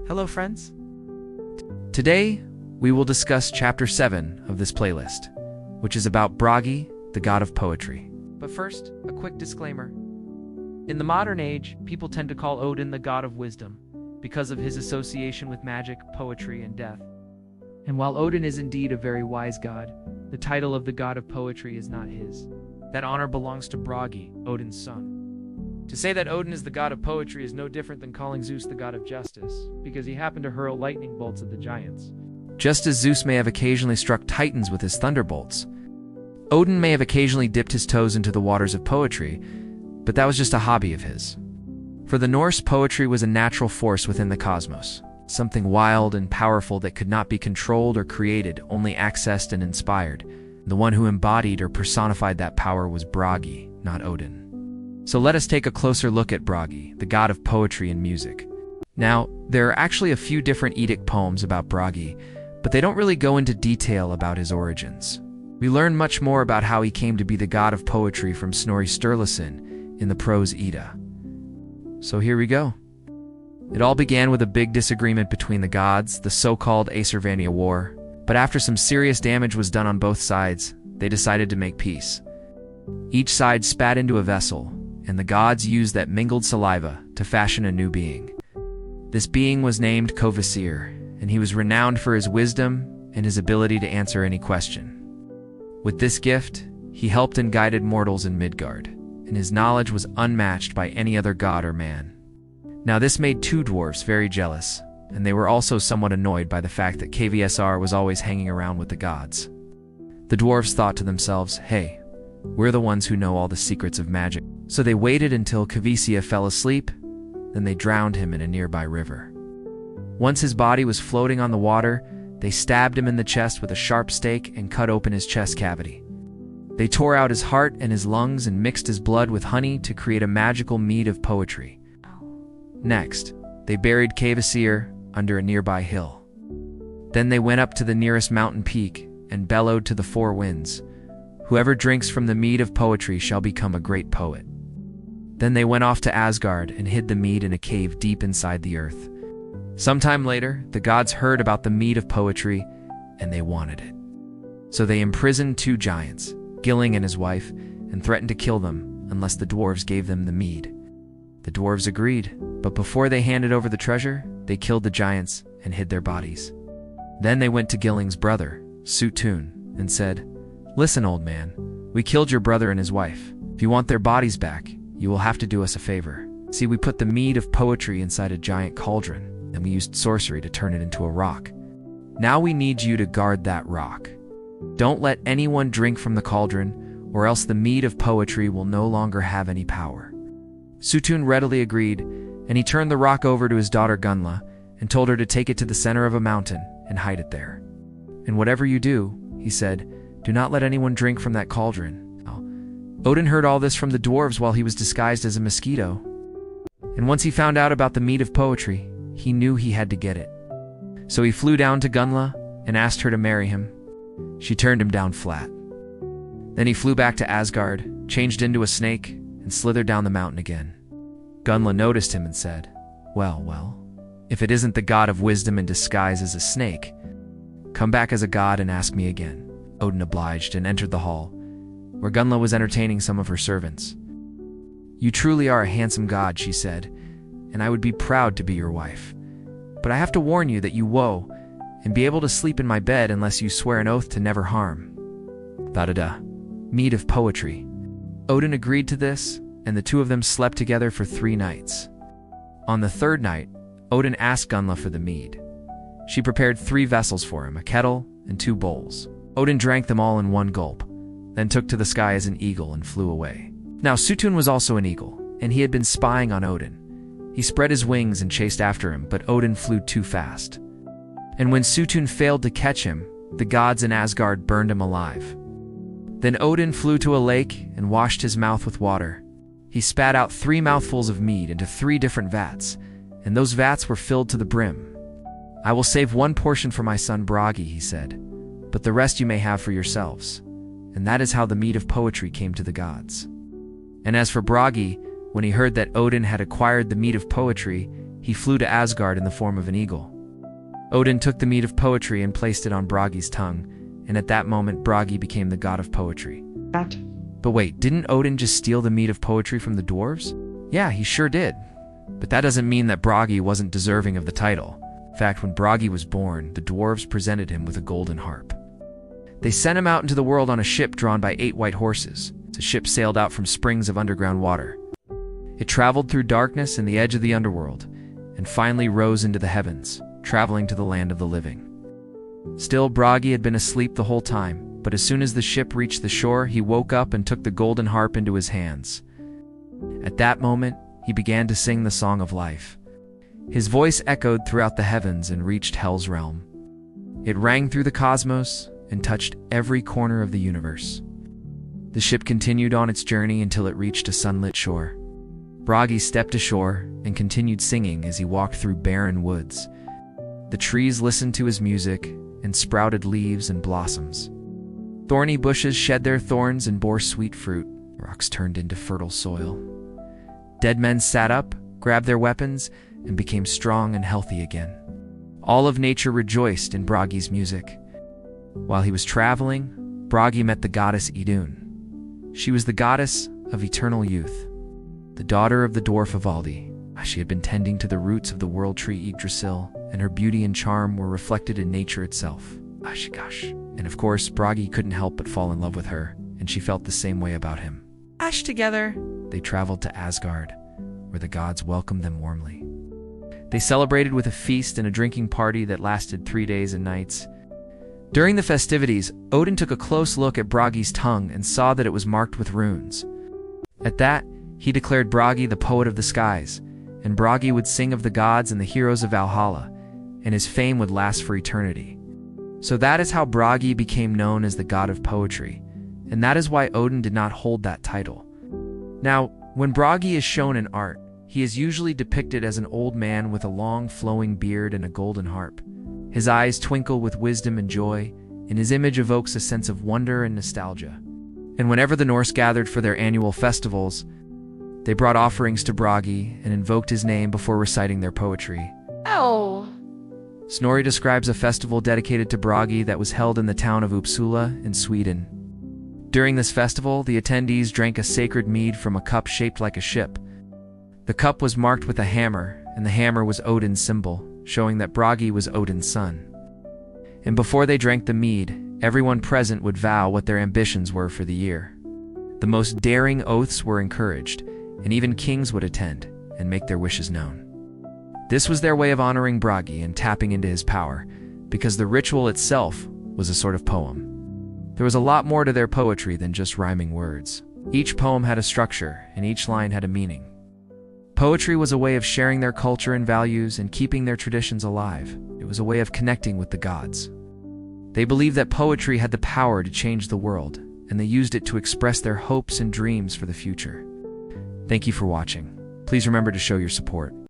Hello friends! Today, we will discuss Chapter 7 of this playlist, which is about Bragi, the god of poetry. But first, a quick disclaimer. In the modern age, people tend to call Odin the god of wisdom because of his association with magic, poetry, and death. And while Odin is indeed a very wise god, the title of the god of poetry is not his. That honor belongs to Bragi, Odin's son. To say that Odin is the god of poetry is no different than calling Zeus the god of justice, because he happened to hurl lightning bolts at the giants. Just as Zeus may have occasionally struck titans with his thunderbolts, Odin may have occasionally dipped his toes into the waters of poetry, but that was just a hobby of his. For the Norse, poetry was a natural force within the cosmos, something wild and powerful that could not be controlled or created, only accessed and inspired. The one who embodied or personified that power was Bragi, not Odin. So let us take a closer look at Bragi, the god of poetry and music. Now, there are actually a few different Eddic poems about Bragi, but they don't really go into detail about his origins. We learn much more about how he came to be the god of poetry from Snorri Sturluson in the prose Edda. So here we go. It all began with a big disagreement between the gods, the so-called Aesirvania War, but after some serious damage was done on both sides, they decided to make peace. Each side spat into a vessel, and the gods used that mingled saliva to fashion a new being. This being was named Kvasir, and he was renowned for his wisdom and his ability to answer any question. With this gift, he helped and guided mortals in Midgard, and his knowledge was unmatched by any other god or man. Now this made two dwarfs very jealous, and they were also somewhat annoyed by the fact that Kvasir was always hanging around with the gods. The dwarves thought to themselves, hey, we're the ones who know all the secrets of magic. So they waited until Kvasir fell asleep, then they drowned him in a nearby river. Once his body was floating on the water, they stabbed him in the chest with a sharp stake and cut open his chest cavity. They tore out his heart and his lungs and mixed his blood with honey to create a magical mead of poetry. Next, they buried Kvasir under a nearby hill. Then they went up to the nearest mountain peak and bellowed to the four winds, "Whoever drinks from the mead of poetry shall become a great poet." Then they went off to Asgard and hid the mead in a cave deep inside the earth. Sometime later, the gods heard about the mead of poetry, and they wanted it. So they imprisoned two giants, Gilling and his wife, and threatened to kill them unless the dwarves gave them the mead. The dwarves agreed, but before they handed over the treasure, they killed the giants and hid their bodies. Then they went to Gilling's brother, Sutun, and said, "Listen, old man, we killed your brother and his wife. If you want their bodies back, you will have to do us a favor. See, we put the mead of poetry inside a giant cauldron, and we used sorcery to turn it into a rock. Now we need you to guard that rock. Don't let anyone drink from the cauldron, or else the mead of poetry will no longer have any power." Sutun readily agreed, and he turned the rock over to his daughter Gunla and told her to take it to the center of a mountain and hide it there. "And whatever you do," he said, "do not let anyone drink from that cauldron." Odin heard all this from the dwarves while he was disguised as a mosquito. And once he found out about the mead of poetry, he knew he had to get it. So he flew down to Gunla and asked her to marry him. She turned him down flat. Then he flew back to Asgard, changed into a snake, and slithered down the mountain again. Gunla noticed him and said, well, if it isn't the god of wisdom in disguise as a snake, come back as a god and ask me again." Odin obliged and entered the hall, where Gunla was entertaining some of her servants. "You truly are a handsome god," she said, "and I would be proud to be your wife. But I have to warn you that you won't and be able to sleep in my bed unless you swear an oath to never harm." Da-da-da. Mead of poetry. Odin agreed to this, and the two of them slept together for 3 nights. On the 3rd night, Odin asked Gunla for the mead. She prepared 3 vessels for him, a kettle and 2 bowls. Odin drank them all in one gulp, then took to the sky as an eagle and flew away. Now Sutun was also an eagle, and he had been spying on Odin. He spread his wings and chased after him, but Odin flew too fast. And when Sutun failed to catch him, the gods in Asgard burned him alive. Then Odin flew to a lake and washed his mouth with water. He spat out 3 mouthfuls of mead into 3 different vats, and those vats were filled to the brim. "I will save 1 portion for my son Bragi," he said, "but the rest you may have for yourselves." And that is how the mead of poetry came to the gods. And as for Bragi, when he heard that Odin had acquired the mead of poetry, he flew to Asgard in the form of an eagle. Odin took the mead of poetry and placed it on Bragi's tongue, and at that moment Bragi became the god of poetry. But wait, didn't Odin just steal the mead of poetry from the dwarves? Yeah, he sure did. But that doesn't mean that Bragi wasn't deserving of the title. In fact, when Bragi was born, the dwarves presented him with a golden harp. They sent him out into the world on a ship drawn by 8 white horses. The ship sailed out from springs of underground water. It traveled through darkness and the edge of the underworld, and finally rose into the heavens, traveling to the land of the living. Still, Bragi had been asleep the whole time, but as soon as the ship reached the shore, he woke up and took the golden harp into his hands. At that moment, he began to sing the song of life. His voice echoed throughout the heavens and reached Hell's realm. It rang through the cosmos and touched every corner of the universe. The ship continued on its journey until it reached a sunlit shore. Bragi stepped ashore and continued singing as he walked through barren woods. The trees listened to his music and sprouted leaves and blossoms. Thorny bushes shed their thorns and bore sweet fruit. Rocks turned into fertile soil. Dead men sat up, grabbed their weapons, and became strong and healthy again. All of nature rejoiced in Bragi's music. While he was traveling, Bragi met the goddess Iðunn. She was the goddess of eternal youth, the daughter of the dwarf Ivaldi. She had been tending to the roots of the world tree Yggdrasil, and her beauty and charm were reflected in nature itself. And of course, Bragi couldn't help but fall in love with her, and she felt the same way about him. Together, they traveled to Asgard, where the gods welcomed them warmly. They celebrated with a feast and a drinking party that lasted 3 days and nights. During the festivities, Odin took a close look at Bragi's tongue and saw that it was marked with runes. At that, he declared Bragi the poet of the skies, and Bragi would sing of the gods and the heroes of Valhalla, and his fame would last for eternity. So that is how Bragi became known as the god of poetry, and that is why Odin did not hold that title. Now, when Bragi is shown in art, he is usually depicted as an old man with a long flowing beard and a golden harp. His eyes twinkle with wisdom and joy, and his image evokes a sense of wonder and nostalgia. And whenever the Norse gathered for their annual festivals, they brought offerings to Bragi and invoked his name before reciting their poetry. Snorri describes a festival dedicated to Bragi that was held in the town of Uppsala in Sweden. During this festival, the attendees drank a sacred mead from a cup shaped like a ship. The cup was marked with a hammer, and the hammer was Odin's symbol, showing that Bragi was Odin's son. And before they drank the mead, everyone present would vow what their ambitions were for the year. The most daring oaths were encouraged, and even kings would attend and make their wishes known. This was their way of honoring Bragi and tapping into his power, because the ritual itself was a sort of poem. There was a lot more to their poetry than just rhyming words. Each poem had a structure, and each line had a meaning. Poetry was a way of sharing their culture and values and keeping their traditions alive. It was a way of connecting with the gods. They believed that poetry had the power to change the world, and they used it to express their hopes and dreams for the future. Thank you for watching. Please remember to show your support.